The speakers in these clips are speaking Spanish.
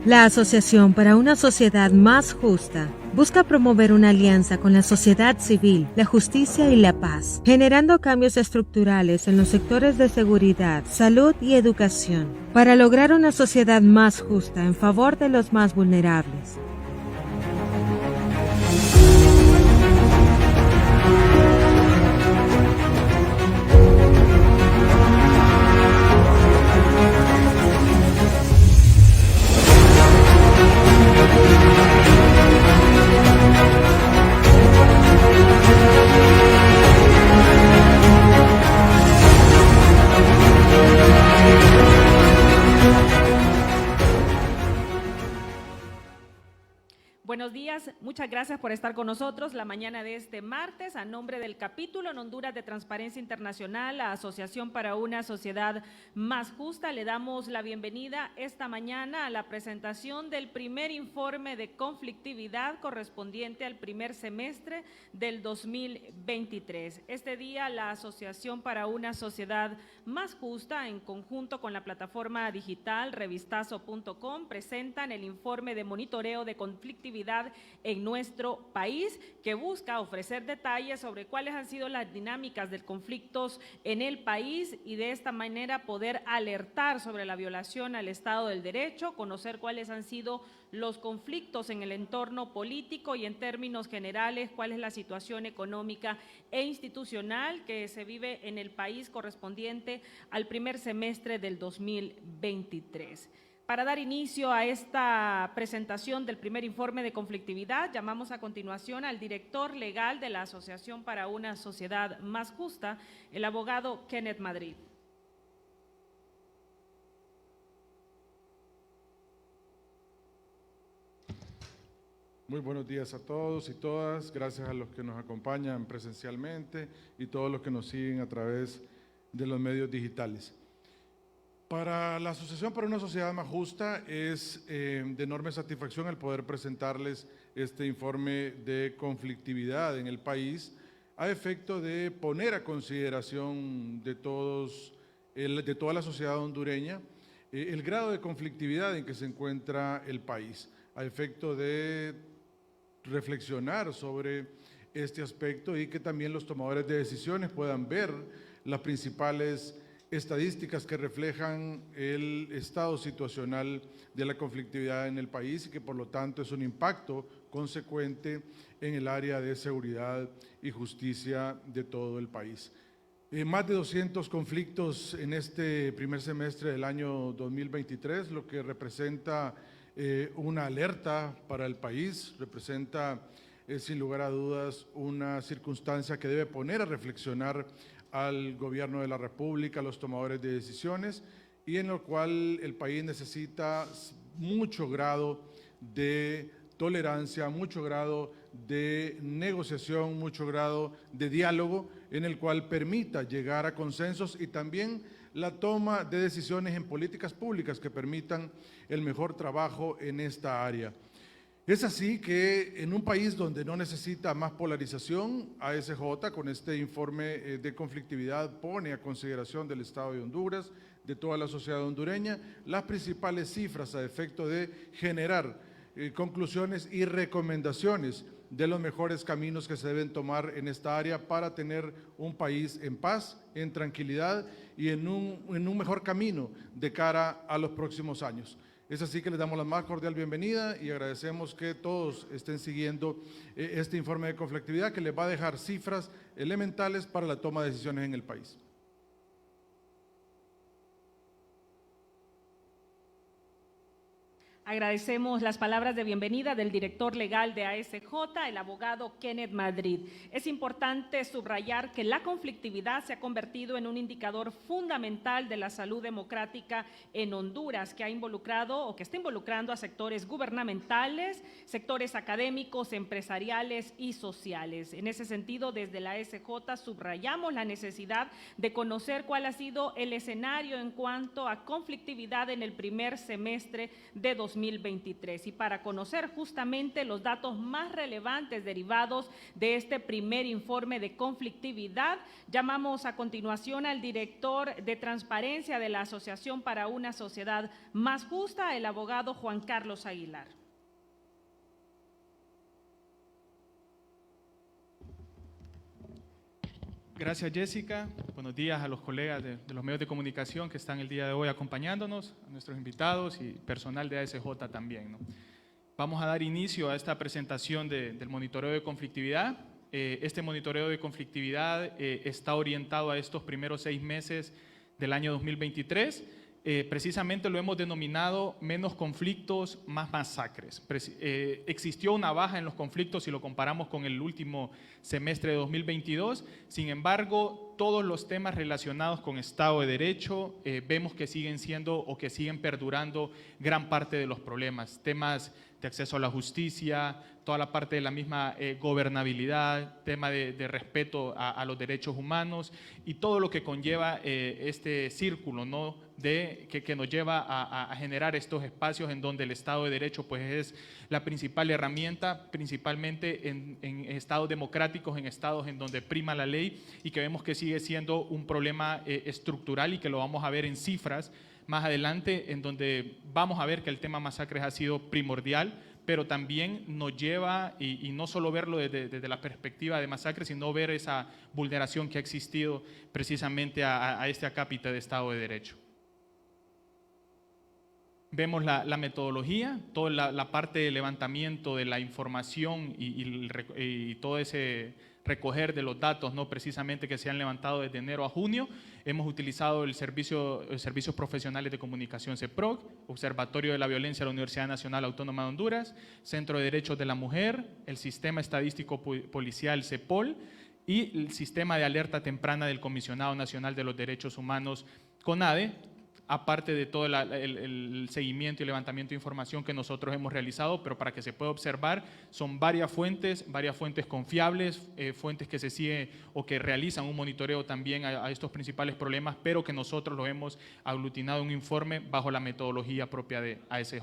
La Asociación para una Sociedad Más Justa busca promover una alianza con la sociedad civil, la justicia y la paz, generando cambios estructurales en los sectores de seguridad, salud y educación, para lograr una sociedad más justa en favor de los más vulnerables. Buenos días, muchas gracias por estar con nosotros la mañana de este martes. A nombre del capítulo en Honduras de Transparencia Internacional, la Asociación para una Sociedad Más Justa, le damos la bienvenida esta mañana a la presentación del primer informe de conflictividad correspondiente al primer semestre del 2023. Este día, la Asociación para una Sociedad Más Justa, en conjunto con la plataforma digital revistazo.com, presentan el informe de monitoreo de conflictividad en nuestro país, que busca ofrecer detalles sobre cuáles han sido las dinámicas de conflictos en el país y de esta manera poder alertar sobre la violación al Estado del Derecho, conocer cuáles han sido los conflictos en el entorno político y en términos generales cuál es la situación económica e institucional que se vive en el país correspondiente al primer semestre del 2023. Para dar inicio a esta presentación del primer informe de conflictividad, llamamos a continuación al director legal de la Asociación para una Sociedad Más Justa, el abogado Kenneth Madrid. Muy buenos días a todos y todas, gracias a los que nos acompañan presencialmente y todos los que nos siguen a través de los medios digitales. Para la Asociación para una Sociedad Más Justa es de enorme satisfacción el poder presentarles este informe de conflictividad en el país a efecto de poner a consideración de toda la sociedad hondureña el grado de conflictividad en que se encuentra el país, a efecto de reflexionar sobre este aspecto y que también los tomadores de decisiones puedan ver las principales estadísticas que reflejan el estado situacional de la conflictividad en el país y que por lo tanto es un impacto consecuente en el área de seguridad y justicia de todo el país. Más de 200 conflictos en este primer semestre del año 2023, lo que representa una alerta para el país, representa sin lugar a dudas una circunstancia que debe poner a reflexionar al gobierno de la República, a los tomadores de decisiones, y en lo cual el país necesita mucho grado de tolerancia, mucho grado de negociación, mucho grado de diálogo, en el cual permita llegar a consensos y también la toma de decisiones en políticas públicas que permitan el mejor trabajo en esta área. Es así que en un país donde no necesita más polarización, ASJ con este informe de conflictividad pone a consideración del Estado de Honduras, de toda la sociedad hondureña, las principales cifras a efecto de generar conclusiones y recomendaciones de los mejores caminos que se deben tomar en esta área para tener un país en paz, en tranquilidad y en un mejor camino de cara a los próximos años. Es así que les damos la más cordial bienvenida y agradecemos que todos estén siguiendo este informe de conflictividad que les va a dejar cifras elementales para la toma de decisiones en el país. Agradecemos las palabras de bienvenida del director legal de ASJ, el abogado Kenneth Madrid. Es importante subrayar que la conflictividad se ha convertido en un indicador fundamental de la salud democrática en Honduras, que ha involucrado o que está involucrando a sectores gubernamentales, sectores académicos, empresariales y sociales. En ese sentido, desde la ASJ subrayamos la necesidad de conocer cuál ha sido el escenario en cuanto a conflictividad en el primer semestre de 2023. 2023. Y para conocer justamente los datos más relevantes derivados de este primer informe de conflictividad, llamamos a continuación al director de Transparencia de la Asociación para una Sociedad Más Justa, el abogado Juan Carlos Aguilar. Gracias, Jessica. Buenos días a los colegas de los medios de comunicación que están el día de hoy acompañándonos, a nuestros invitados y personal de ASJ también, ¿no? Vamos a dar inicio a esta presentación del monitoreo de conflictividad. Este monitoreo de conflictividad está orientado a estos primeros 6 meses del año 2023. Precisamente lo hemos denominado menos conflictos, más masacres. Existió una baja en los conflictos si lo comparamos con el último semestre de 2022. Sin embargo, todos los temas relacionados con Estado de Derecho vemos que siguen siendo o que siguen perdurando gran parte de los problemas. Temas de acceso a la justicia, toda la parte de la misma gobernabilidad, tema de respeto a los derechos humanos y todo lo que conlleva este círculo, ¿no? que nos lleva a generar estos espacios en donde el Estado de Derecho pues, es la principal herramienta, principalmente en estados democráticos, en estados en donde prima la ley y que vemos que sigue siendo un problema estructural y que lo vamos a ver en cifras más adelante, en donde vamos a ver que el tema masacres ha sido primordial, pero también nos lleva, y no solo verlo desde la perspectiva de masacres, sino ver esa vulneración que ha existido precisamente a este acápite de Estado de Derecho. Vemos la metodología, toda la parte de levantamiento de la información y todo ese recoger de los datos, ¿no? Precisamente que se han levantado desde enero a junio. Hemos utilizado el Servicios Profesionales de Comunicación CEPROC, Observatorio de la Violencia de la Universidad Nacional Autónoma de Honduras, Centro de Derechos de la Mujer, el Sistema Estadístico Policial CEPOL y el Sistema de Alerta Temprana del Comisionado Nacional de los Derechos Humanos, CONADE, aparte de todo el seguimiento y levantamiento de información que nosotros hemos realizado, pero para que se pueda observar, son varias fuentes confiables, fuentes que se siguen o que realizan un monitoreo también a estos principales problemas, pero que nosotros lo hemos aglutinado en un informe bajo la metodología propia de ASJ.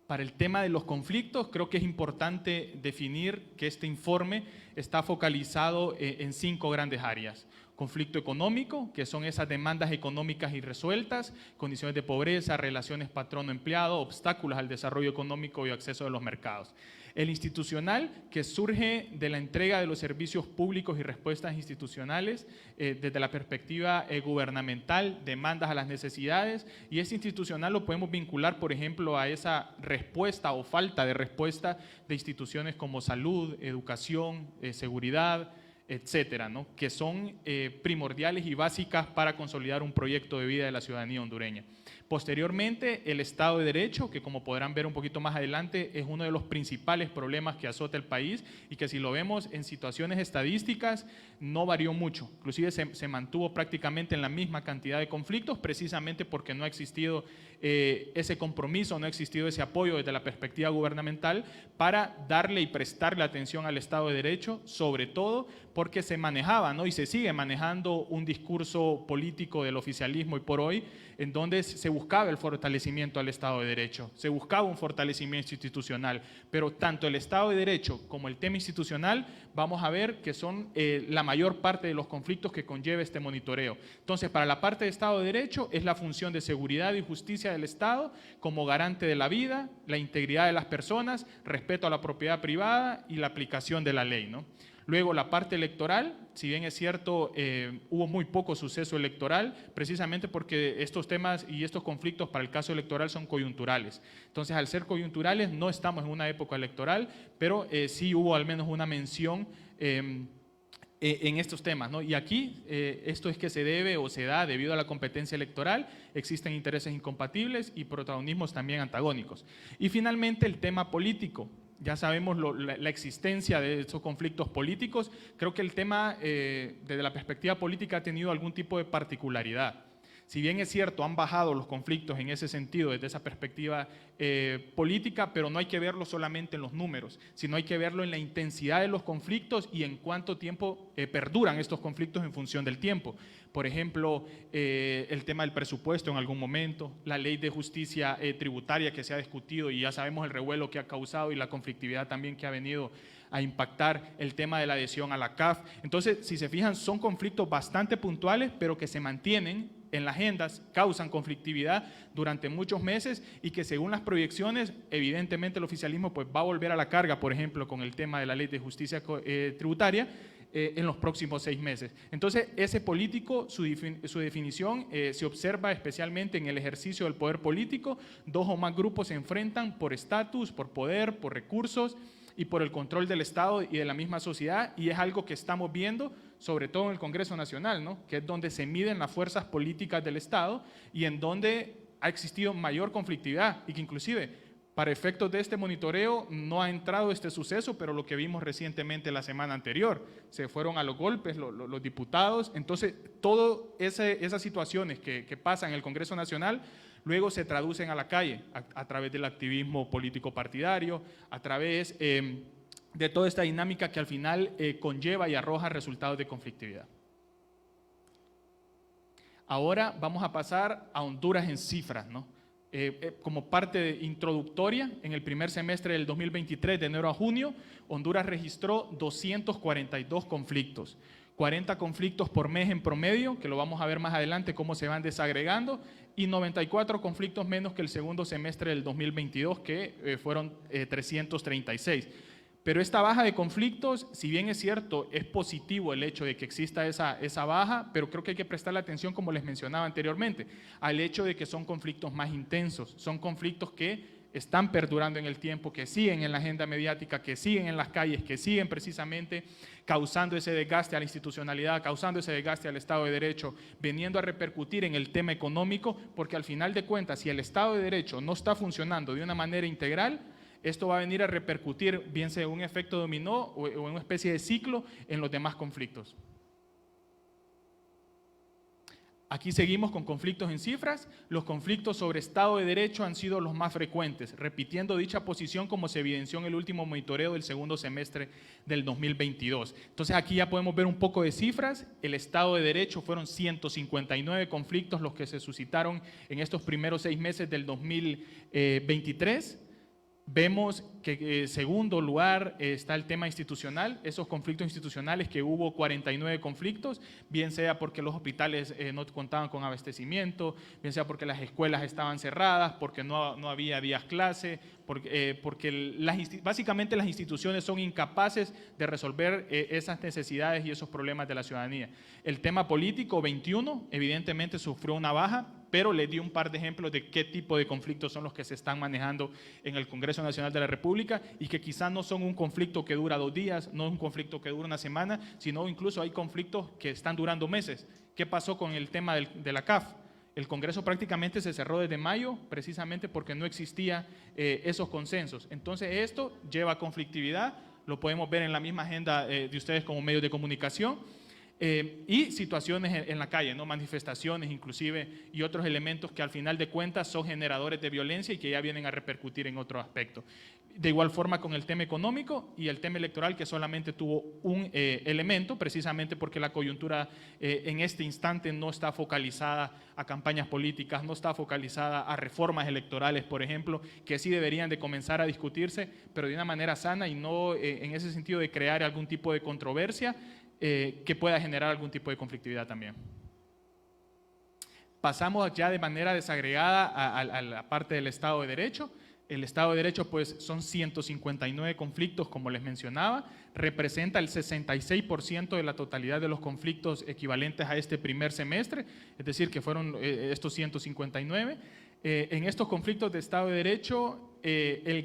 Para el tema de los conflictos, creo que es importante definir que este informe está focalizado en 5 grandes áreas. Conflicto económico, que son esas demandas económicas irresueltas, condiciones de pobreza, relaciones patrono-empleado, obstáculos al desarrollo económico y acceso a los mercados. El institucional, que surge de la entrega de los servicios públicos y respuestas institucionales desde la perspectiva gubernamental, demandas a las necesidades, y ese institucional lo podemos vincular, por ejemplo, a esa respuesta o falta de respuesta de instituciones como salud, educación, seguridad, etcétera, ¿no? Que son primordiales y básicas para consolidar un proyecto de vida de la ciudadanía hondureña. Posteriormente, el Estado de Derecho, que como podrán ver un poquito más adelante, es uno de los principales problemas que azota el país y que si lo vemos en situaciones estadísticas no varió mucho, inclusive se mantuvo prácticamente en la misma cantidad de conflictos precisamente porque no ha existido ese compromiso, no ha existido ese apoyo desde la perspectiva gubernamental para darle y prestarle atención al Estado de Derecho, sobre todo porque se manejaba, ¿no? Y se sigue manejando un discurso político del oficialismo y por hoy en donde se buscaba el fortalecimiento al Estado de Derecho, se buscaba un fortalecimiento institucional, pero tanto el Estado de Derecho como el tema institucional vamos a ver que son la mayor parte de los conflictos que conlleva este monitoreo. Entonces, para la parte de Estado de Derecho es la función de seguridad y justicia del Estado como garante de la vida, la integridad de las personas, respeto a la propiedad privada y la aplicación de la ley, ¿no? Luego la parte electoral, si bien es cierto, hubo muy poco suceso electoral, precisamente porque estos temas y estos conflictos para el caso electoral son coyunturales. Entonces, al ser coyunturales, no estamos en una época electoral, pero sí hubo al menos una mención en estos temas, ¿no? Y aquí esto es que se debe o se da debido a la competencia electoral, existen intereses incompatibles y protagonismos también antagónicos. Y finalmente el tema político. Ya sabemos la existencia de estos conflictos políticos. Creo que el tema desde la perspectiva política ha tenido algún tipo de particularidad. Si bien es cierto, han bajado los conflictos en ese sentido, desde esa perspectiva política, pero no hay que verlo solamente en los números, sino hay que verlo en la intensidad de los conflictos y en cuánto tiempo perduran estos conflictos en función del tiempo. Por ejemplo, el tema del presupuesto en algún momento, la ley de justicia tributaria que se ha discutido y ya sabemos el revuelo que ha causado y la conflictividad también que ha venido a impactar, el tema de la adhesión a la CAF. Entonces, si se fijan, son conflictos bastante puntuales, pero que se mantienen en las agendas, causan conflictividad durante muchos meses y que según las proyecciones, evidentemente el oficialismo pues, va a volver a la carga, por ejemplo, con el tema de la ley de justicia tributaria, en los próximos 6 meses. Entonces, ese político, su definición se observa especialmente en el ejercicio del poder político. 2 o más grupos se enfrentan por estatus, por poder, por recursos y por el control del Estado y de la misma sociedad, y es algo que estamos viendo sobre todo en el Congreso Nacional, ¿no? Que es donde se miden las fuerzas políticas del Estado y en donde ha existido mayor conflictividad y que inclusive para efectos de este monitoreo no ha entrado este suceso, pero lo que vimos recientemente la semana anterior, se fueron a los golpes los diputados. Entonces, todas esas situaciones que pasan en el Congreso Nacional luego se traducen a la calle a través del activismo político partidario, a través de toda esta dinámica que al final conlleva y arroja resultados de conflictividad. Ahora vamos a pasar a Honduras en cifras, ¿no? Como parte introductoria, en el primer semestre del 2023, de enero a junio, Honduras registró 242 conflictos, 40 conflictos por mes en promedio, que lo vamos a ver más adelante cómo se van desagregando, y 94 conflictos menos que el segundo semestre del 2022, que fueron 336. Pero esta baja de conflictos, si bien es cierto, es positivo el hecho de que exista esa baja, pero creo que hay que prestarle atención, como les mencionaba anteriormente, al hecho de que son conflictos más intensos, son conflictos que están perdurando en el tiempo, que siguen en la agenda mediática, que siguen en las calles, que siguen precisamente causando ese desgaste a la institucionalidad, causando ese desgaste al Estado de Derecho, viniendo a repercutir en el tema económico, porque al final de cuentas, si el Estado de Derecho no está funcionando de una manera integral, esto va a venir a repercutir, bien sea un efecto dominó o en una especie de ciclo en los demás conflictos. Aquí seguimos con conflictos en cifras. Los conflictos sobre Estado de Derecho han sido los más frecuentes, repitiendo dicha posición como se evidenció en el último monitoreo del segundo semestre del 2022. Entonces aquí ya podemos ver un poco de cifras. El Estado de Derecho fueron 159 conflictos los que se suscitaron en estos primeros 6 meses del 2023. Vemos que en segundo lugar está el tema institucional, esos conflictos institucionales que hubo 49 conflictos, bien sea porque los hospitales no contaban con abastecimiento, bien sea porque las escuelas estaban cerradas, porque no había días clase, porque básicamente las instituciones son incapaces de resolver esas necesidades y esos problemas de la ciudadanía. El tema político, 21, evidentemente sufrió una baja, pero le di un par de ejemplos de qué tipo de conflictos son los que se están manejando en el Congreso Nacional de la República y que quizás no son un conflicto que dura 2 días, no es un conflicto que dura una semana, sino incluso hay conflictos que están durando meses. ¿Qué pasó con el tema de la CAF? El Congreso prácticamente se cerró desde mayo precisamente porque no existían esos consensos. Entonces esto lleva a conflictividad, lo podemos ver en la misma agenda de ustedes como medios de comunicación. Y situaciones en la calle, ¿no? Manifestaciones inclusive y otros elementos que al final de cuentas son generadores de violencia y que ya vienen a repercutir en otro aspecto. De igual forma con el tema económico y el tema electoral, que solamente tuvo un elemento, precisamente porque la coyuntura en este instante no está focalizada a campañas políticas, no está focalizada a reformas electorales, por ejemplo, que sí deberían de comenzar a discutirse, pero de una manera sana y no en ese sentido de crear algún tipo de controversia que pueda generar algún tipo de conflictividad también. Pasamos ya de manera desagregada a la parte del Estado de Derecho. El Estado de Derecho pues son 159 conflictos, como les mencionaba, representa el 66% de la totalidad de los conflictos equivalentes a este primer semestre, es decir, que fueron estos 159. En estos conflictos de Estado de Derecho, el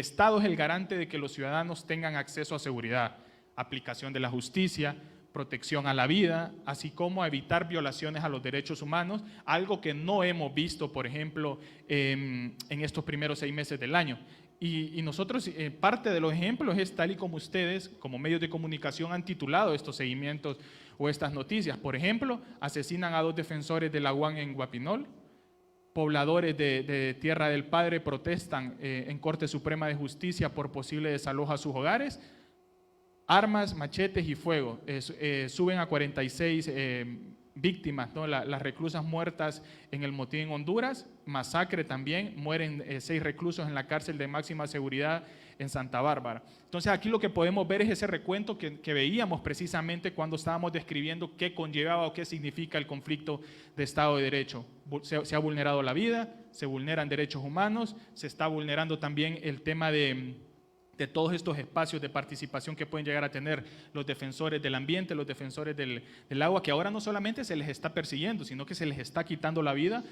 Estado es el garante de que los ciudadanos tengan acceso a seguridad, aplicación de la justicia, protección a la vida, así como a evitar violaciones a los derechos humanos, algo que no hemos visto, por ejemplo, en estos primeros 6 meses del año. Y nosotros, parte de los ejemplos es tal y como ustedes, como medios de comunicación, han titulado estos seguimientos o estas noticias. Por ejemplo, asesinan a 2 defensores de la UAN en Guapinol. Pobladores de Tierra del Padre protestan en Corte Suprema de Justicia por posible desalojo a sus hogares. Armas, machetes y fuego. Suben a 46 víctimas, ¿no? Las reclusas muertas en el motín en Honduras. Masacre también. Mueren 6 reclusos en la cárcel de máxima seguridad en Santa Bárbara. Entonces aquí lo que podemos ver es ese recuento que veíamos precisamente cuando estábamos describiendo qué conllevaba o qué significa el conflicto de Estado de Derecho. Se ha vulnerado la vida, se vulneran derechos humanos, se está vulnerando también el tema de todos estos espacios de participación que pueden llegar a tener los defensores del ambiente, los defensores del agua, que ahora no solamente se les está persiguiendo, sino que se les está quitando la vida,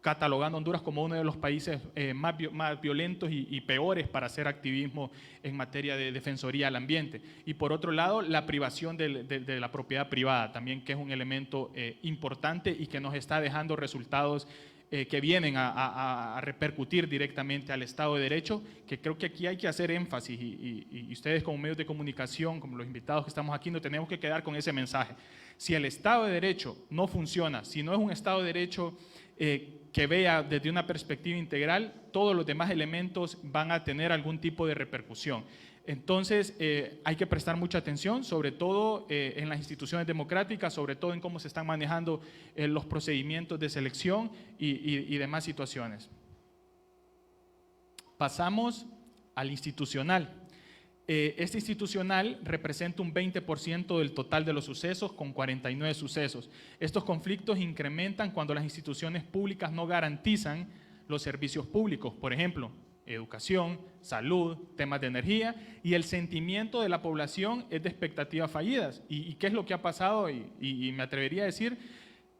catalogando a Honduras como uno de los países más violentos y peores para hacer activismo en materia de defensoría al ambiente. Y por otro lado, la privación de la propiedad privada, también, que es un elemento importante y que nos está dejando resultados que vienen a repercutir directamente al Estado de Derecho, que creo que aquí hay que hacer énfasis y ustedes como medios de comunicación, como los invitados que estamos aquí, nos tenemos que quedar con ese mensaje. Si el Estado de Derecho no funciona, si no es un Estado de Derecho que vea desde una perspectiva integral, todos los demás elementos van a tener algún tipo de repercusión. Entonces, hay que prestar mucha atención, sobre todo en las instituciones democráticas, sobre todo en cómo se están manejando los procedimientos de selección y demás situaciones. Pasamos al institucional. Este institucional representa un 20% del total de los sucesos, con 49 sucesos. Estos conflictos incrementan cuando las instituciones públicas no garantizan los servicios públicos, por ejemplo, educación, salud, temas de energía, y el sentimiento de la población es de expectativas fallidas. ¿Y qué es lo que ha pasado? Y me atrevería a decir,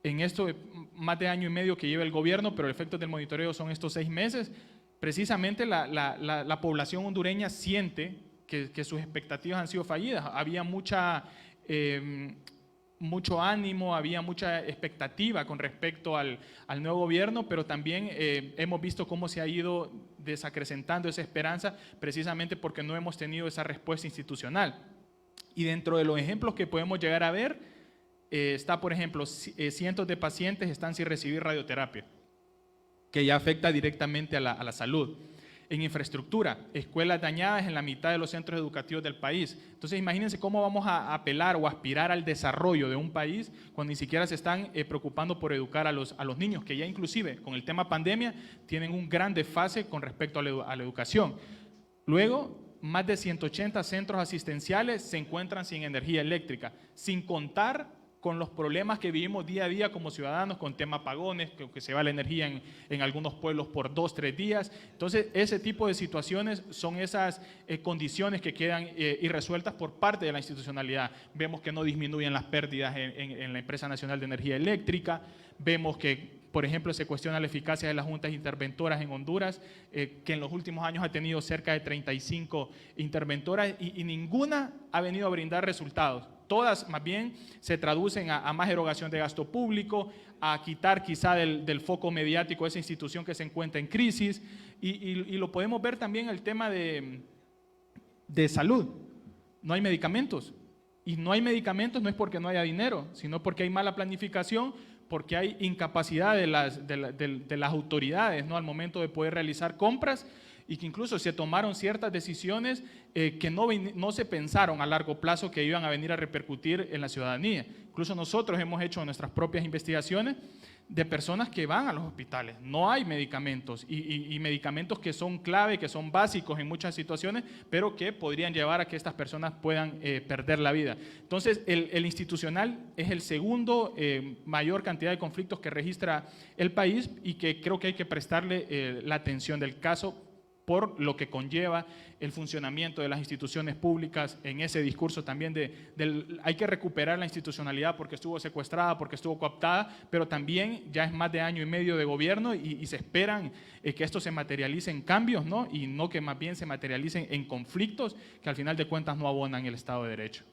en esto más de año y medio que lleva el gobierno, pero el efecto del monitoreo son estos 6 meses, precisamente la población hondureña siente que sus expectativas han sido fallidas. Había mucho ánimo, había mucha expectativa con respecto al nuevo gobierno, pero también hemos visto cómo se ha ido desacrecentando esa esperanza, precisamente porque no hemos tenido esa respuesta institucional. Y dentro de los ejemplos que podemos llegar a ver, está, por ejemplo, cientos de pacientes están sin recibir radioterapia, que ya afecta directamente a la salud. En infraestructura, escuelas dañadas en la mitad de los centros educativos del país. Entonces, imagínense cómo vamos a apelar o aspirar al desarrollo de un país cuando ni siquiera se están preocupando por educar a los niños, que ya inclusive con el tema pandemia tienen un gran desfase con respecto a la educación. Luego, más de 180 centros asistenciales se encuentran sin energía eléctrica, sin contar con los problemas que vivimos día a día como ciudadanos, con temas apagones, que se va la energía en algunos pueblos por 2 o 3 días. Entonces, ese tipo de situaciones son esas condiciones que quedan irresueltas por parte de la institucionalidad. Vemos que no disminuyen las pérdidas en la Empresa Nacional de Energía Eléctrica, vemos que, por ejemplo, se cuestiona la eficacia de las juntas interventoras en Honduras, que en los últimos años ha tenido cerca de 35 interventoras y ninguna ha venido a brindar resultados. Todas más bien se traducen a más erogación de gasto público, a quitar quizá del foco mediático esa institución que se encuentra en crisis y lo podemos ver también en el tema de salud. No hay medicamentos y no hay medicamentos no es porque no haya dinero, sino porque hay mala planificación, porque hay incapacidad de las autoridades, ¿no?, al momento de poder realizar compras y que incluso se tomaron ciertas decisiones que no se pensaron a largo plazo que iban a venir a repercutir en la ciudadanía. Incluso nosotros hemos hecho nuestras propias investigaciones de personas que van a los hospitales. No hay medicamentos y medicamentos que son clave, que son básicos en muchas situaciones, pero que podrían llevar a que estas personas puedan perder la vida. Entonces, el institucional es el segundo mayor cantidad de conflictos que registra el país y que creo que hay que prestarle la atención del caso por lo que conlleva el funcionamiento de las instituciones públicas en ese discurso también hay que recuperar la institucionalidad porque estuvo secuestrada, porque estuvo cooptada, pero también ya es más de año y medio de gobierno y se esperan que esto se materialice en cambios, ¿no? Y no que más bien se materialicen en conflictos que al final de cuentas no abonan el Estado de Derecho.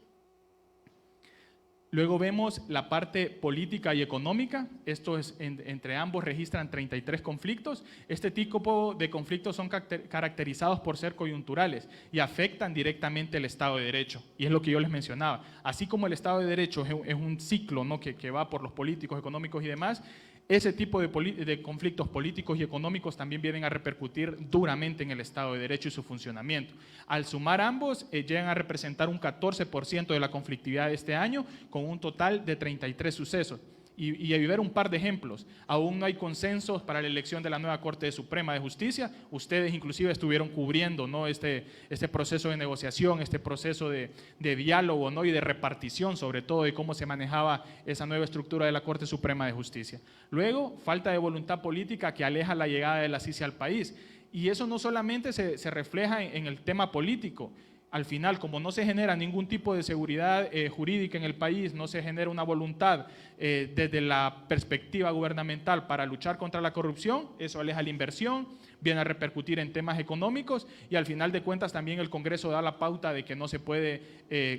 Luego vemos la parte política y económica. Esto es, entre ambos registran 33 conflictos. Este tipo de conflictos son caracterizados por ser coyunturales y afectan directamente el Estado de Derecho. Y es lo que yo les mencionaba. Así como el Estado de Derecho es un ciclo, ¿no?, que va por los políticos, económicos y demás, ese tipo de conflictos políticos y económicos también vienen a repercutir duramente en el Estado de Derecho y su funcionamiento. Al sumar ambos, llegan a representar un 14% de la conflictividad de este año, con un total de 33 sucesos. Y a ver un par de ejemplos. Aún no hay consensos para la elección de la nueva Corte Suprema de Justicia. Ustedes inclusive estuvieron cubriendo, ¿no?, este proceso de negociación, este proceso de diálogo, ¿no?, y de repartición, sobre todo de cómo se manejaba esa nueva estructura de la Corte Suprema de Justicia. Luego, falta de voluntad política que aleja la llegada de la CICI al país. Y eso no solamente se refleja en el tema político. Al final, como no se genera ningún tipo de seguridad jurídica en el país, no se genera una voluntad desde la perspectiva gubernamental para luchar contra la corrupción, eso aleja la inversión, viene a repercutir en temas económicos y al final de cuentas también el Congreso da la pauta de que no se puede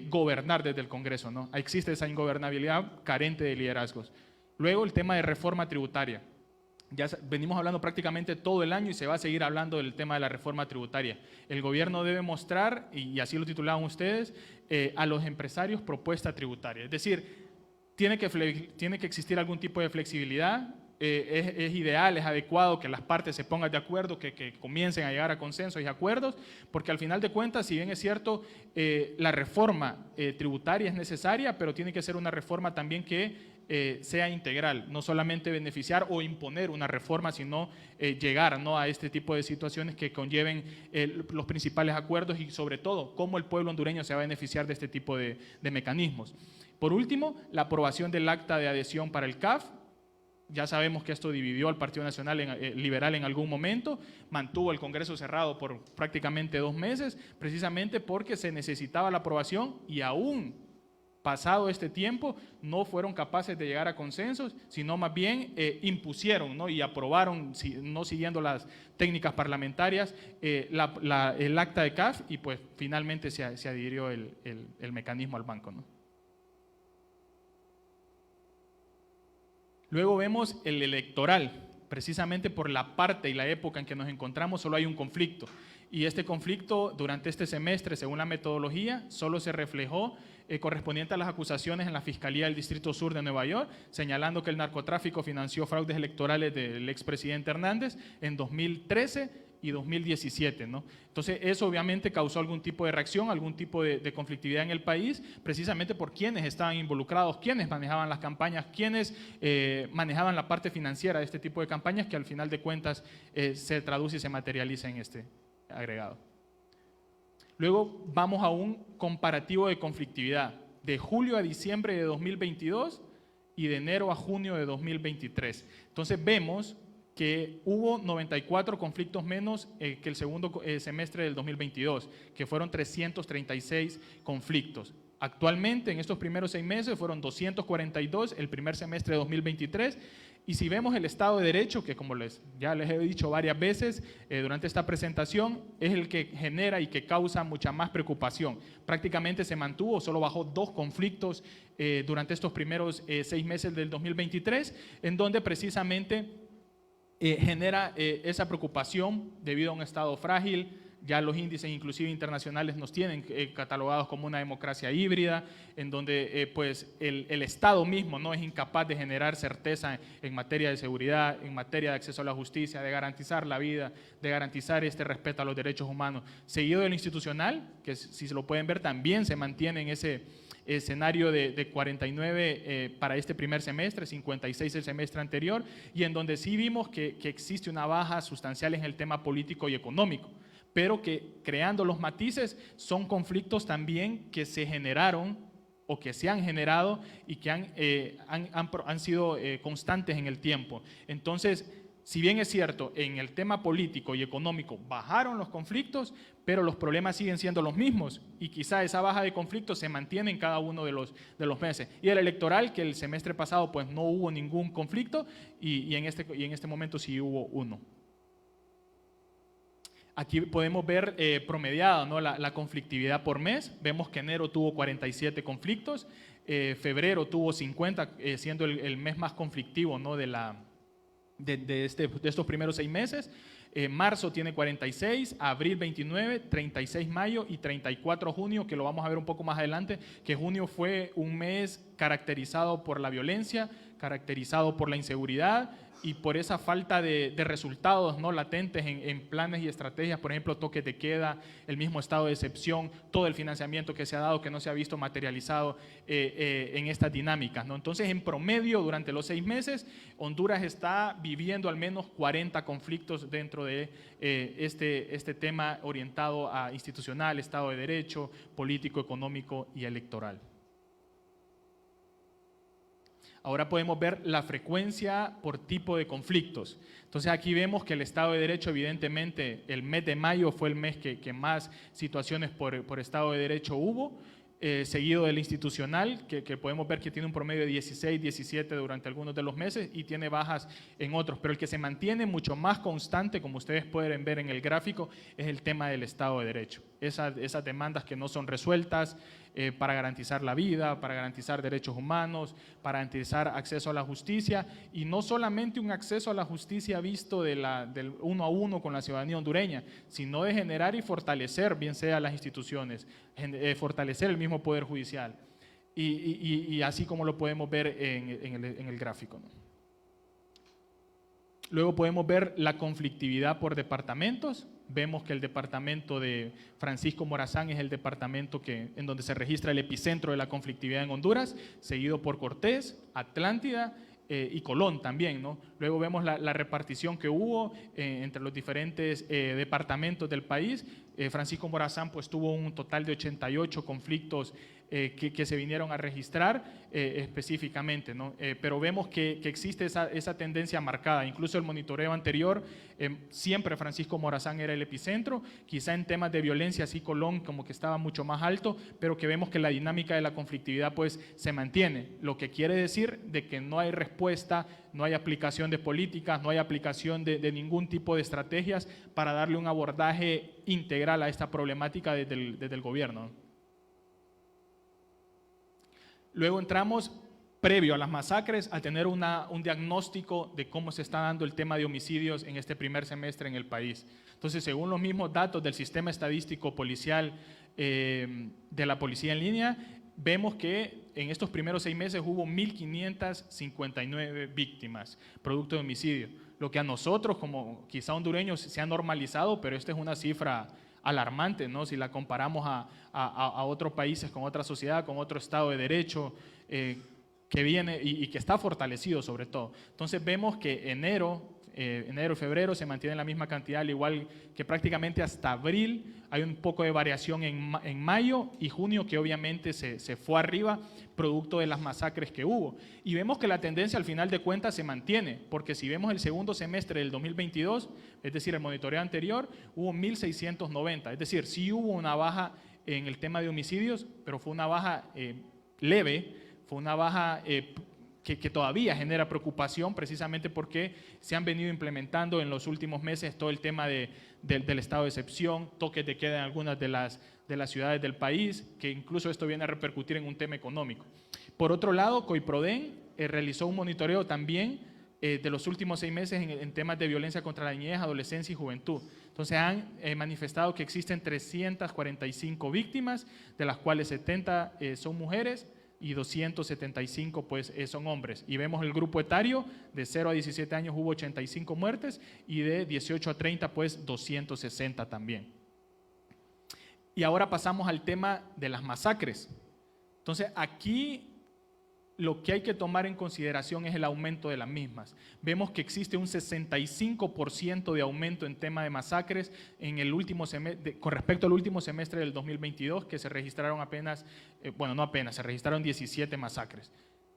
gobernar desde el Congreso, ¿no? Existe esa ingobernabilidad carente de liderazgos. Luego el tema de reforma tributaria. Ya venimos hablando prácticamente todo el año y se va a seguir hablando del tema de la reforma tributaria. El gobierno debe mostrar, y así lo titulaban ustedes, a los empresarios propuesta tributaria. Es decir, tiene que existir algún tipo de flexibilidad. Es ideal, es adecuado que las partes se pongan de acuerdo, que comiencen a llegar a consensos y acuerdos, porque al final de cuentas, si bien es cierto, la reforma tributaria es necesaria, pero tiene que ser una reforma también que sea integral, no solamente beneficiar o imponer una reforma, sino llegar, ¿no?, a este tipo de situaciones que conlleven los principales acuerdos y sobre todo cómo el pueblo hondureño se va a beneficiar de este tipo de mecanismos. Por último, la aprobación del acta de adhesión para el CAF. Ya sabemos que esto dividió al Partido Nacional Liberal en algún momento, mantuvo el Congreso cerrado por prácticamente 2 meses, precisamente porque se necesitaba la aprobación y aún pasado este tiempo no fueron capaces de llegar a consensos, sino más bien impusieron, ¿no?, y aprobaron, no siguiendo las técnicas parlamentarias, el acta de CAF y pues finalmente se adhirió el mecanismo al banco, ¿no? Luego vemos el electoral. Precisamente por la parte y la época en que nos encontramos solo hay un conflicto. Y este conflicto durante este semestre, según la metodología, solo se reflejó correspondiente a las acusaciones en la Fiscalía del Distrito Sur de Nueva York, señalando que el narcotráfico financió fraudes electorales del expresidente Hernández en 2013 y 2017, ¿no? Entonces eso obviamente causó algún tipo de reacción, algún tipo de conflictividad en el país, precisamente por quienes estaban involucrados, quienes manejaban las campañas, quienes manejaban la parte financiera de este tipo de campañas que al final de cuentas se traduce y se materializa en este agregado. Luego vamos a un comparativo de conflictividad de julio a diciembre de 2022 y de enero a junio de 2023. Entonces vemos que hubo 94 conflictos menos que el segundo semestre del 2022, que fueron 336 conflictos. Actualmente, en estos primeros 6 meses, fueron 242 el primer semestre de 2023. Y si vemos el Estado de Derecho, que como ya les he dicho varias veces durante esta presentación, es el que genera y que causa mucha más preocupación. Prácticamente se mantuvo, solo bajó 2 conflictos durante estos primeros 6 meses del 2023, en donde precisamente genera esa preocupación debido a un Estado frágil. Ya los índices inclusive internacionales nos tienen catalogados como una democracia híbrida, en donde pues el Estado mismo no es incapaz de generar certeza en materia de seguridad, en materia de acceso a la justicia, de garantizar la vida, de garantizar este respeto a los derechos humanos. Seguido del institucional, que si se lo pueden ver también se mantiene en ese escenario de 49 para este primer semestre, 56 el semestre anterior, y en donde sí vimos que existe una baja sustancial en el tema político y económico, pero que creando los matices son conflictos también que se generaron o que se han generado y que han sido constantes en el tiempo. Entonces, si bien es cierto, en el tema político y económico bajaron los conflictos, pero los problemas siguen siendo los mismos y quizá esa baja de conflictos se mantiene en cada uno de los meses. Y el electoral, que el semestre pasado pues no hubo ningún conflicto y en este momento sí hubo uno. Aquí podemos ver promediado, ¿no? la conflictividad por mes. Vemos que enero tuvo 47 conflictos, febrero tuvo 50, siendo el mes más conflictivo, ¿no? de estos primeros 6 meses. Marzo tiene 46, abril 29, 36 mayo y 34 junio, que lo vamos a ver un poco más adelante, que junio fue un mes caracterizado por la violencia, caracterizado por la inseguridad y por esa falta de resultados, ¿no? latentes en planes y estrategias, por ejemplo, toques de queda, el mismo estado de excepción, todo el financiamiento que se ha dado que no se ha visto materializado en estas dinámicas, ¿no? Entonces, en promedio, durante los 6 meses, Honduras está viviendo al menos 40 conflictos dentro de este tema orientado a institucional, Estado de Derecho, político, económico y electoral. Ahora podemos ver la frecuencia por tipo de conflictos. Entonces aquí vemos que el Estado de Derecho, evidentemente, el mes de mayo fue el mes que más situaciones por Estado de Derecho hubo, seguido del institucional, que podemos ver que tiene un promedio de 16, 17 durante algunos de los meses y tiene bajas en otros. Pero el que se mantiene mucho más constante, como ustedes pueden ver en el gráfico, es el tema del Estado de Derecho. Esas demandas que no son resueltas, para garantizar la vida, para garantizar derechos humanos, para garantizar acceso a la justicia, y no solamente un acceso a la justicia visto del uno a uno con la ciudadanía hondureña, sino de generar y fortalecer, bien sea las instituciones, fortalecer el mismo Poder Judicial, y así como lo podemos ver en el gráfico, ¿no? Luego podemos ver la conflictividad por departamentos. Vemos que el departamento de Francisco Morazán es el departamento en donde se registra el epicentro de la conflictividad en Honduras, seguido por Cortés, Atlántida y Colón también, ¿no? Luego vemos la repartición que hubo entre los diferentes departamentos del país. Francisco Morazán pues tuvo un total de 88 conflictos que se vinieron a registrar específicamente, ¿no? Pero vemos que existe esa tendencia marcada. Incluso el monitoreo anterior, siempre Francisco Morazán era el epicentro, quizá en temas de violencia sí Colón como que estaba mucho más alto, pero que vemos que la dinámica de la conflictividad pues se mantiene, lo que quiere decir de que no hay respuesta, no hay aplicación de políticas, no hay aplicación de ningún tipo de estrategias para darle un abordaje integral a esta problemática desde el gobierno. Luego entramos, previo a las masacres, a tener un diagnóstico de cómo se está dando el tema de homicidios en este primer semestre en el país. Entonces, según los mismos datos del Sistema Estadístico Policial de la Policía en Línea, vemos que en estos primeros 6 meses hubo 1.559 víctimas producto de homicidio, lo que a nosotros como quizá hondureños se ha normalizado, pero esta es una cifra alarmante, ¿no? Si la comparamos a otros países, con otra sociedad, con otro Estado de Derecho que viene y que está fortalecido sobre todo. Entonces vemos que enero y febrero se mantiene la misma cantidad, al igual que prácticamente hasta abril. Hay un poco de variación en mayo y junio, que obviamente se fue arriba producto de las masacres que hubo. Y vemos que la tendencia al final de cuentas se mantiene, porque si vemos el segundo semestre del 2022, es decir, el monitoreo anterior, hubo 1.690. Es decir, sí hubo una baja en el tema de homicidios, pero fue una baja leve, fue una baja que todavía genera preocupación, precisamente porque se han venido implementando en los últimos meses todo el tema del estado de excepción, toques de queda en algunas de las ciudades del país, que incluso esto viene a repercutir en un tema económico. Por otro lado, COIPRODEN realizó un monitoreo también de los últimos 6 meses en temas de violencia contra la niñez, adolescencia y juventud. Entonces han manifestado que existen 345 víctimas, de las cuales 70 son mujeres, y 275 pues son hombres. Y vemos el grupo etario, de 0 a 17 años hubo 85 muertes y de 18 a 30 pues 260 también. Y ahora pasamos al tema de las masacres. Entonces aquí lo que hay que tomar en consideración es el aumento de las mismas. Vemos que existe un 65% de aumento en tema de masacres en el último semestre, con respecto al último semestre del 2022, que se registraron se registraron 17 masacres.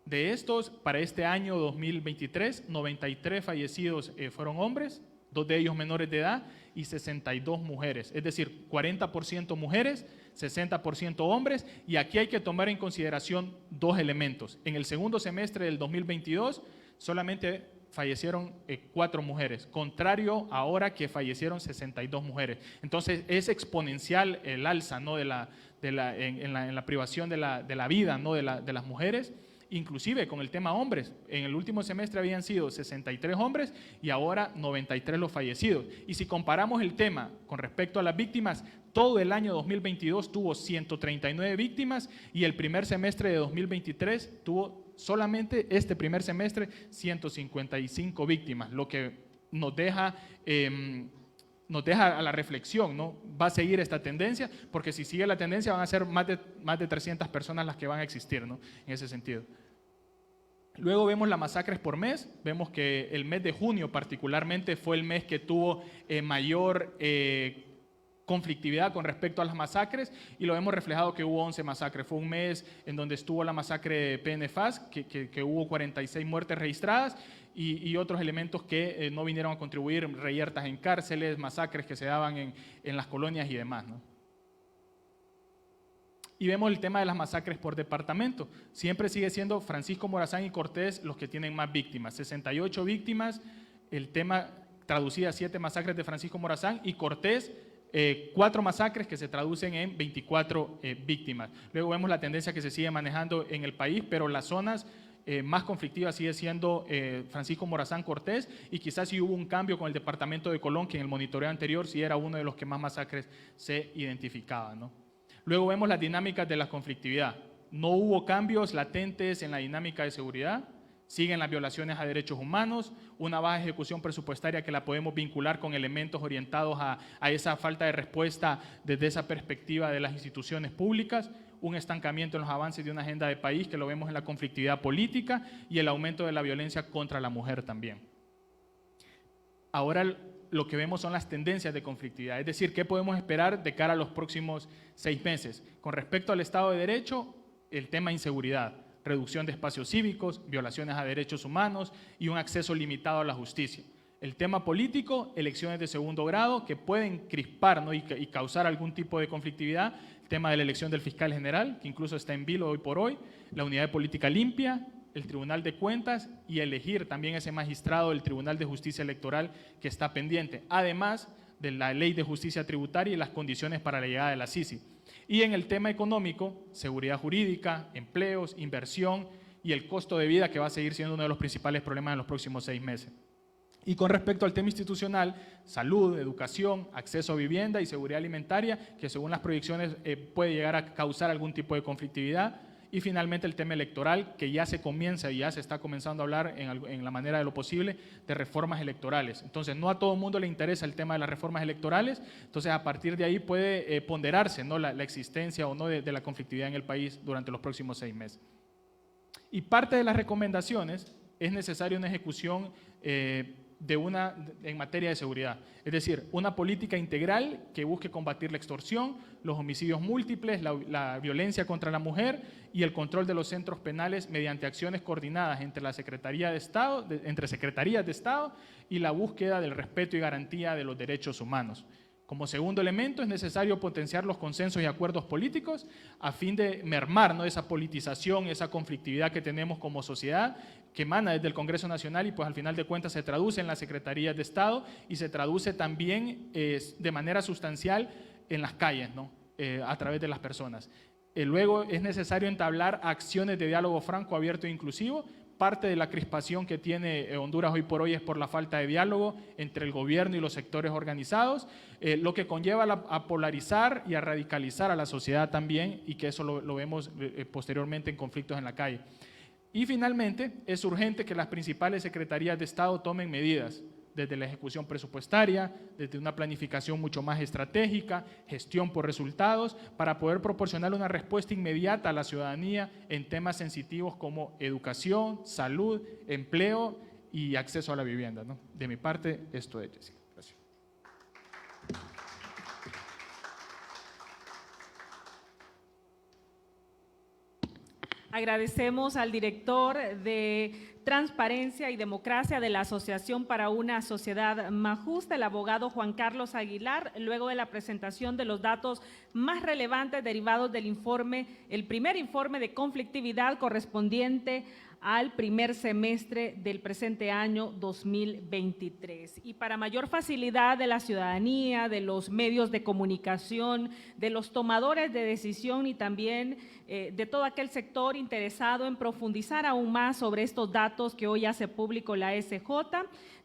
De estos, para este año 2023, 93 fallecidos fueron hombres, 2 de ellos menores de edad, y 62 mujeres, es decir, 40% mujeres, 60% hombres, y aquí hay que tomar en consideración 2 elementos. En el segundo semestre del 2022, solamente fallecieron 4 mujeres, contrario ahora que fallecieron 62 mujeres. Entonces es exponencial el alza, ¿no?, en la privación de la vida, ¿no?, de las mujeres. Inclusive con el tema hombres, en el último semestre habían sido 63 hombres y ahora 93 los fallecidos. Y si comparamos el tema con respecto a las víctimas, todo el año 2022 tuvo 139 víctimas y el primer semestre de 2023 tuvo solamente este primer semestre 155 víctimas, lo que nos deja a la reflexión, ¿no? Va a seguir esta tendencia, porque si sigue la tendencia van a ser más de 300 personas las que van a existir, ¿no?, en ese sentido. Luego vemos las masacres por mes, vemos que el mes de junio particularmente fue el mes que tuvo mayor conflictividad con respecto a las masacres y lo vemos reflejado que hubo 11 masacres. Fue un mes en donde estuvo la masacre de PNFAS, que hubo 46 muertes registradas y otros elementos que no vinieron a contribuir, reyertas en cárceles, masacres que se daban en las colonias y demás, ¿no? Y vemos el tema de las masacres por departamento. Siempre sigue siendo Francisco Morazán y Cortés los que tienen más víctimas. 68 víctimas, el tema traducida 7 masacres de Francisco Morazán y Cortés 4 masacres que se traducen en 24 víctimas. Luego vemos la tendencia que se sigue manejando en el país, pero las zonas más conflictivas sigue siendo Francisco Morazán Cortés y quizás sí hubo un cambio con el departamento de Colón, que en el monitoreo anterior sí era uno de los que más masacres se identificaban, ¿no? Luego vemos las dinámicas de la conflictividad. No hubo cambios latentes en la dinámica de seguridad, siguen las violaciones a derechos humanos, una baja ejecución presupuestaria que la podemos vincular con elementos orientados a esa falta de respuesta desde esa perspectiva de las instituciones públicas, un estancamiento en los avances de una agenda de país que lo vemos en la conflictividad política y el aumento de la violencia contra la mujer también. Ahora lo que vemos son las tendencias de conflictividad, es decir, qué podemos esperar de cara a los próximos 6 meses. Con respecto al Estado de Derecho, el tema inseguridad, reducción de espacios cívicos, violaciones a derechos humanos y un acceso limitado a la justicia. El tema político, elecciones de segundo grado que pueden crispar, ¿no?, y causar algún tipo de conflictividad. El tema de la elección del fiscal general, que incluso está en vilo hoy por hoy. La unidad de política limpia, el Tribunal de Cuentas y elegir también ese magistrado del Tribunal de Justicia Electoral que está pendiente. Además de la Ley de Justicia Tributaria y las condiciones para la llegada de la CICI. Y en el tema económico, seguridad jurídica, empleos, inversión y el costo de vida, que va a seguir siendo uno de los principales problemas en los próximos 6 meses. Y con respecto al tema institucional, salud, educación, acceso a vivienda y seguridad alimentaria, que según las proyecciones puede llegar a causar algún tipo de conflictividad. Y finalmente el tema electoral, que ya se comienza y ya se está comenzando a hablar en la manera de lo posible de reformas electorales. Entonces, no a todo el mundo le interesa el tema de las reformas electorales, entonces a partir de ahí puede ponderarse, ¿no?, la existencia o no de la conflictividad en el país durante los próximos 6 meses. Y parte de las recomendaciones es necesaria una ejecución en materia de seguridad, es decir, una política integral que busque combatir la extorsión, los homicidios múltiples, la violencia contra la mujer y el control de los centros penales mediante acciones coordinadas entre la Secretaría de Estado, entre secretarías de Estado y la búsqueda del respeto y garantía de los derechos humanos. Como segundo elemento, es necesario potenciar los consensos y acuerdos políticos a fin de mermar, ¿no?, esa politización, esa conflictividad que tenemos como sociedad, que emana desde el Congreso Nacional y pues al final de cuentas se traduce en las Secretarías de Estado y se traduce también de manera sustancial en las calles, ¿no?, a través de las personas. Luego es necesario entablar acciones de diálogo franco, abierto e inclusivo. Parte de la crispación que tiene Honduras hoy por hoy es por la falta de diálogo entre el gobierno y los sectores organizados, lo que conlleva a polarizar y a radicalizar a la sociedad también, y que eso lo vemos posteriormente en conflictos en la calle. Y finalmente, es urgente que las principales secretarías de Estado tomen medidas desde la ejecución presupuestaria, desde una planificación mucho más estratégica, gestión por resultados, para poder proporcionar una respuesta inmediata a la ciudadanía en temas sensitivos como educación, salud, empleo y acceso a la vivienda, ¿no? De mi parte, esto es, Jessica. Gracias. Agradecemos al director de Transparencia y Democracia de la Asociación para una Sociedad Más Justa, el abogado Juan Carlos Aguilar, luego de la presentación de los datos más relevantes derivados del informe, el primer informe de conflictividad correspondiente al primer semestre del presente año 2023. Y para mayor facilidad de la ciudadanía, de los medios de comunicación, de los tomadores de decisión y también de todo aquel sector interesado en profundizar aún más sobre estos datos que hoy hace público la SJ,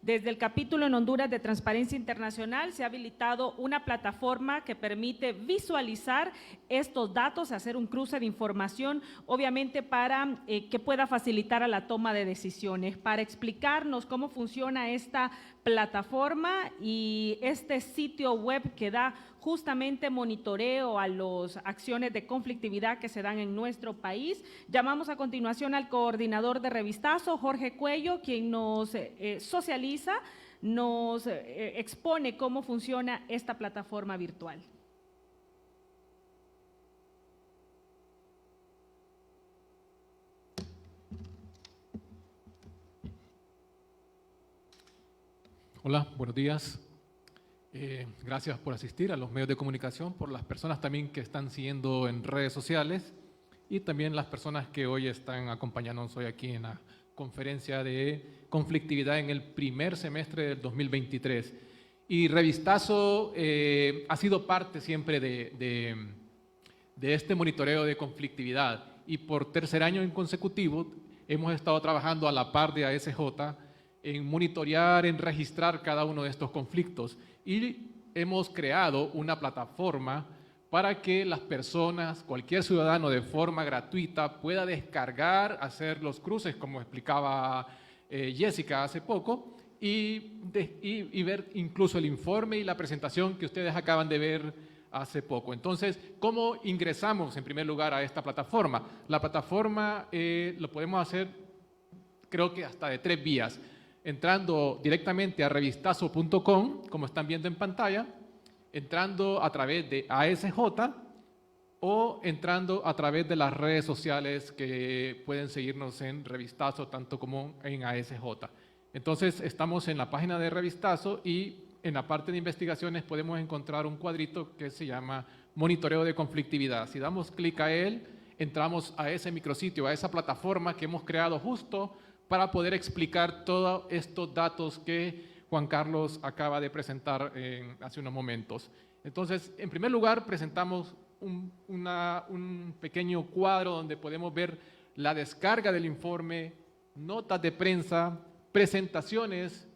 desde el capítulo en Honduras de Transparencia Internacional se ha habilitado una plataforma que permite visualizar estos datos, hacer un cruce de información, obviamente para que pueda facilitar a la toma de decisiones. Para explicarnos cómo funciona esta plataforma y este sitio web que da justamente monitoreo a las acciones de conflictividad que se dan en nuestro país, llamamos a continuación al coordinador de Revistazo, Jorge Cuello, quien nos socializa, nos expone cómo funciona esta plataforma virtual. Hola, buenos días. Gracias por asistir a los medios de comunicación, por las personas también que están siguiendo en redes sociales y también las personas que hoy están acompañándonos hoy aquí en la conferencia de conflictividad en el primer semestre del 2023. Y Revistazo ha sido parte siempre de este monitoreo de conflictividad y por tercer año en consecutivo hemos estado trabajando a la par de ASJ en monitorear, en registrar cada uno de estos conflictos y hemos creado una plataforma para que las personas, cualquier ciudadano de forma gratuita pueda descargar, hacer los cruces, como explicaba Jessica hace poco, y ver incluso el informe y la presentación que ustedes acaban de ver hace poco. Entonces, ¿cómo ingresamos en primer lugar a esta plataforma? La plataforma lo podemos hacer, creo que hasta de 3 vías. Entrando directamente a revistazo.com, como están viendo en pantalla, entrando a través de ASJ o entrando a través de las redes sociales que pueden seguirnos en Revistazo, tanto como en ASJ. Entonces, estamos en la página de Revistazo y en la parte de investigaciones podemos encontrar un cuadrito que se llama Monitoreo de Conflictividad. Si damos clic a él, entramos a ese micrositio, a esa plataforma que hemos creado justo para poder explicar todos estos datos que Juan Carlos acaba de presentar hace unos momentos. Entonces, en primer lugar, presentamos un pequeño cuadro donde podemos ver la descarga del informe, notas de prensa, presentaciones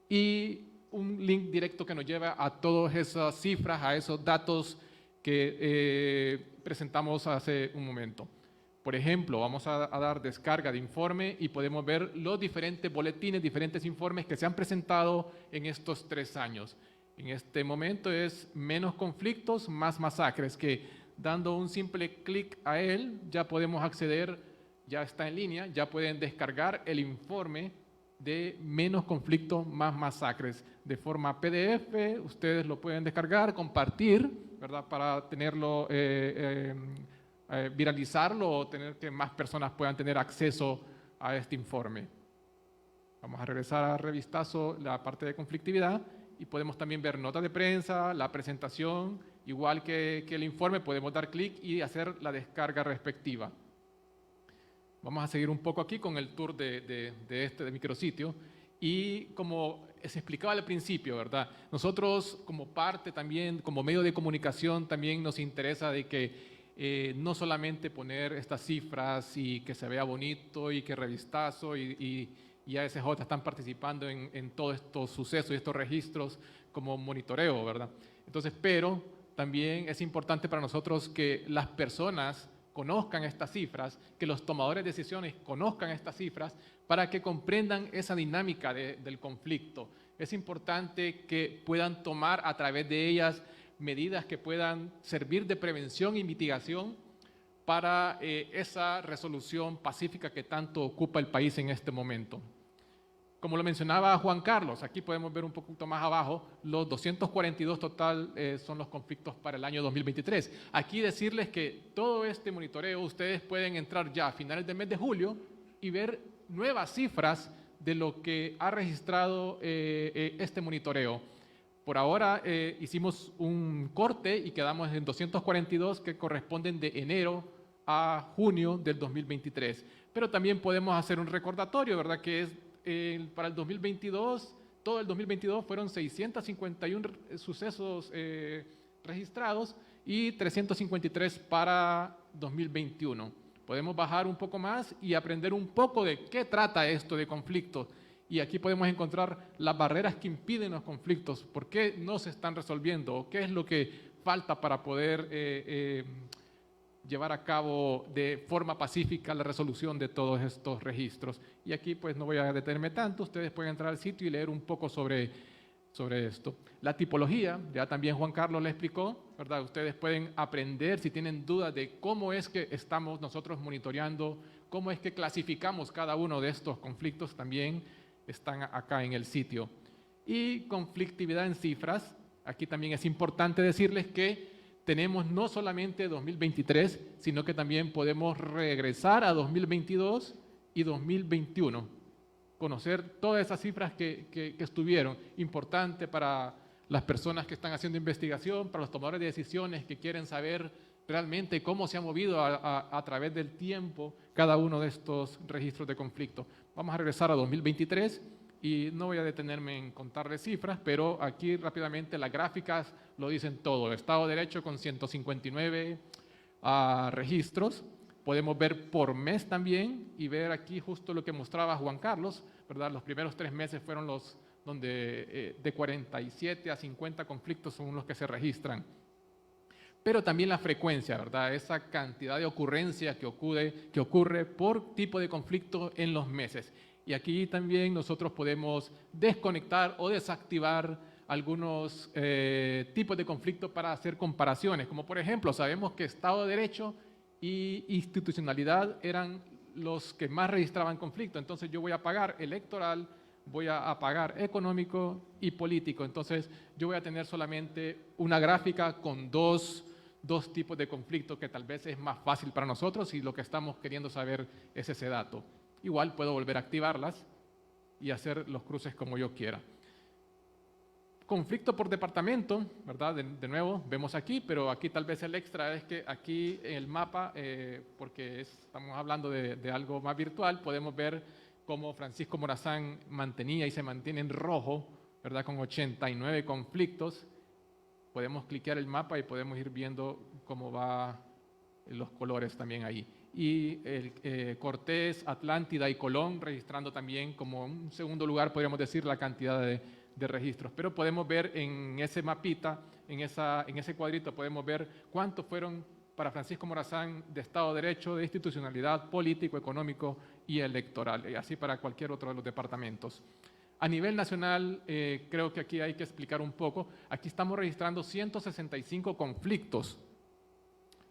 y un link directo que nos lleva a todas esas cifras, a esos datos que presentamos hace un momento. Por ejemplo, vamos a dar descarga de informe y podemos ver los diferentes boletines, diferentes informes que se han presentado en estos 3 años. En este momento es menos conflictos, más masacres, que dando un simple clic a él ya podemos acceder, ya está en línea, ya pueden descargar el informe de menos conflictos, más masacres. De forma PDF, ustedes lo pueden descargar, compartir, ¿verdad? Para tenerlo viralizarlo o tener que más personas puedan tener acceso a este informe. Vamos a regresar a Revistazo, la parte de conflictividad, y podemos también ver notas de prensa, la presentación, igual que el informe, podemos dar clic y hacer la descarga respectiva. Vamos a seguir un poco aquí con el tour de este micrositio y como se explicaba al principio, ¿verdad? Nosotros como parte también, como medio de comunicación, también nos interesa de que no solamente poner estas cifras y que se vea bonito y que Revistazo y ASJ están participando en todos estos sucesos y estos registros como monitoreo, ¿verdad? Entonces, pero también es importante para nosotros que las personas conozcan estas cifras, que los tomadores de decisiones conozcan estas cifras para que comprendan esa dinámica del conflicto. Es importante que puedan tomar a través de ellas medidas que puedan servir de prevención y mitigación para esa resolución pacífica que tanto ocupa el país en este momento. Como lo mencionaba Juan Carlos, aquí podemos ver un poquito más abajo, los 242 total son los conflictos para el año 2023. Aquí decirles que todo este monitoreo ustedes pueden entrar ya a finales del mes de julio y ver nuevas cifras de lo que ha registrado este monitoreo. Por ahora hicimos un corte y quedamos en 242 que corresponden de enero a junio del 2023. Pero también podemos hacer un recordatorio, ¿verdad? Que es para el 2022, todo el 2022 fueron 651 sucesos registrados y 353 para 2021. Podemos bajar un poco más y aprender un poco de qué trata esto de conflictos. Y aquí podemos encontrar las barreras que impiden los conflictos, por qué no se están resolviendo, o qué es lo que falta para poder llevar a cabo de forma pacífica la resolución de todos estos registros. Y aquí pues no voy a detenerme tanto, ustedes pueden entrar al sitio y leer un poco sobre esto. La tipología, ya también Juan Carlos le explicó, ¿verdad? Ustedes pueden aprender si tienen dudas de cómo es que estamos nosotros monitoreando, cómo es que clasificamos cada uno de estos conflictos, también están acá en el sitio. Y conflictividad en cifras, aquí también es importante decirles que tenemos no solamente 2023, sino que también podemos regresar a 2022 y 2021. Conocer todas esas cifras que estuvieron. Importante para las personas que están haciendo investigación, para los tomadores de decisiones que quieren saber realmente cómo se ha movido a través del tiempo cada uno de estos registros de conflicto. Vamos a regresar a 2023 y no voy a detenerme en contarles cifras, pero aquí rápidamente las gráficas lo dicen todo. Estado de Derecho con 159 registros. Podemos ver por mes también y ver aquí justo lo que mostraba Juan Carlos, ¿verdad? Los primeros 3 meses fueron los donde de 47 a 50 conflictos son los que se registran. Pero también la frecuencia, ¿verdad? Esa cantidad de ocurrencias que ocurre por tipo de conflicto en los meses. Y aquí también nosotros podemos desconectar o desactivar algunos tipos de conflicto para hacer comparaciones. Como por ejemplo, sabemos que Estado de Derecho y institucionalidad eran los que más registraban conflicto. Entonces yo voy a apagar electoral, voy a apagar económico y político. Entonces yo voy a tener solamente una gráfica con dos tipos de conflicto que tal vez es más fácil para nosotros y lo que estamos queriendo saber es ese dato. Igual puedo volver a activarlas y hacer los cruces como yo quiera. Conflicto por departamento, ¿verdad? De nuevo, vemos aquí, pero aquí tal vez el extra es que aquí en el mapa, porque estamos hablando de algo más virtual, podemos ver cómo Francisco Morazán mantenía y se mantiene en rojo, ¿verdad? Con 89 conflictos. Podemos cliquear el mapa y podemos ir viendo cómo va los colores también ahí. Y Cortés, Atlántida y Colón registrando también como un segundo lugar, podríamos decir, la cantidad de registros. Pero podemos ver en ese mapita, en ese cuadrito, podemos ver cuántos fueron para Francisco Morazán de Estado de Derecho, de institucionalidad, político, económico y electoral, y así para cualquier otro de los departamentos. A nivel nacional, creo que aquí hay que explicar un poco. Aquí estamos registrando 165 conflictos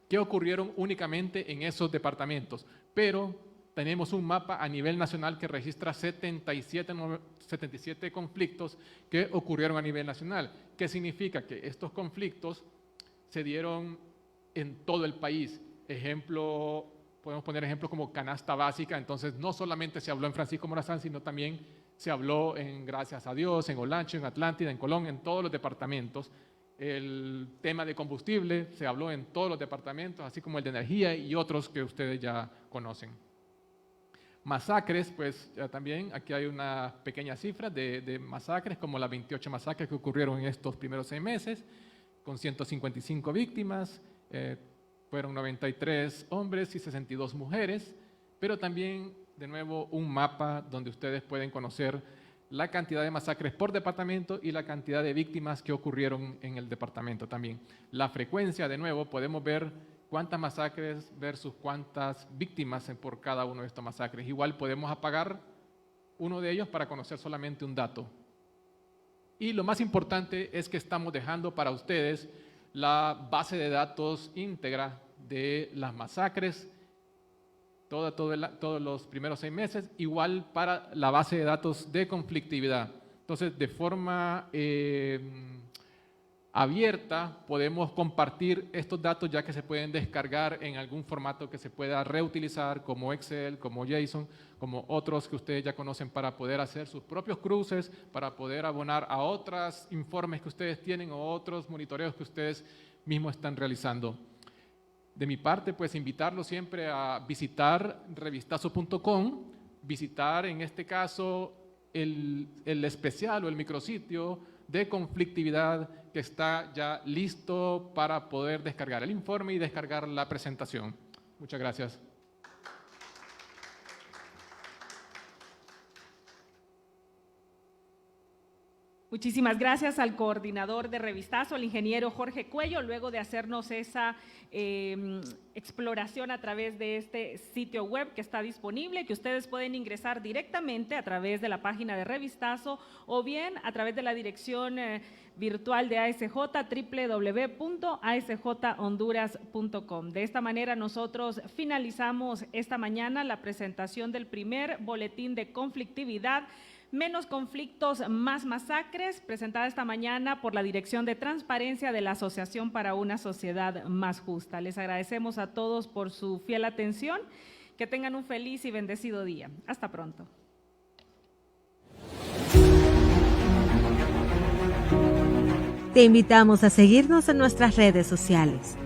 que ocurrieron únicamente en esos departamentos, pero tenemos un mapa a nivel nacional que registra 77 conflictos que ocurrieron a nivel nacional. ¿Qué significa? Que estos conflictos se dieron en todo el país. Ejemplo, podemos poner ejemplos como canasta básica, entonces no solamente se habló en Francisco Morazán, sino también se habló en Gracias a Dios, en Olancho, en Atlántida, en Colón, en todos los departamentos. El tema de combustible se habló en todos los departamentos, así como el de energía y otros que ustedes ya conocen. Masacres, pues ya también aquí hay una pequeña cifra de masacres, como las 28 masacres que ocurrieron en estos primeros 6 meses, con 155 víctimas, fueron 93 hombres y 62 mujeres, pero también, de nuevo, un mapa donde ustedes pueden conocer la cantidad de masacres por departamento y la cantidad de víctimas que ocurrieron en el departamento también. La frecuencia, de nuevo, podemos ver cuántas masacres versus cuántas víctimas por cada uno de estos masacres. Igual podemos apagar uno de ellos para conocer solamente un dato. Y lo más importante es que estamos dejando para ustedes la base de datos íntegra de las masacres, todos los primeros 6 meses, igual para la base de datos de conflictividad. Entonces, de forma abierta, podemos compartir estos datos ya que se pueden descargar en algún formato que se pueda reutilizar, como Excel, como JSON, como otros que ustedes ya conocen, para poder hacer sus propios cruces, para poder abonar a otros informes que ustedes tienen o otros monitoreos que ustedes mismos están realizando. De mi parte, pues invitarlos siempre a visitar revistazo.com, visitar en este caso el especial o el micrositio de conflictividad que está ya listo para poder descargar el informe y descargar la presentación. Muchas gracias. Muchísimas gracias al coordinador de Revistazo, el ingeniero Jorge Cuello, luego de hacernos esa exploración a través de este sitio web que está disponible, que ustedes pueden ingresar directamente a través de la página de Revistazo o bien a través de la dirección virtual de ASJ, www.asjhonduras.com. De esta manera nosotros finalizamos esta mañana la presentación del primer boletín de conflictividad, Menos conflictos, más masacres, presentada esta mañana por la Dirección de Transparencia de la Asociación para una Sociedad Más Justa. Les agradecemos a todos por su fiel atención. Que tengan un feliz y bendecido día. Hasta pronto. Te invitamos a seguirnos en nuestras redes sociales.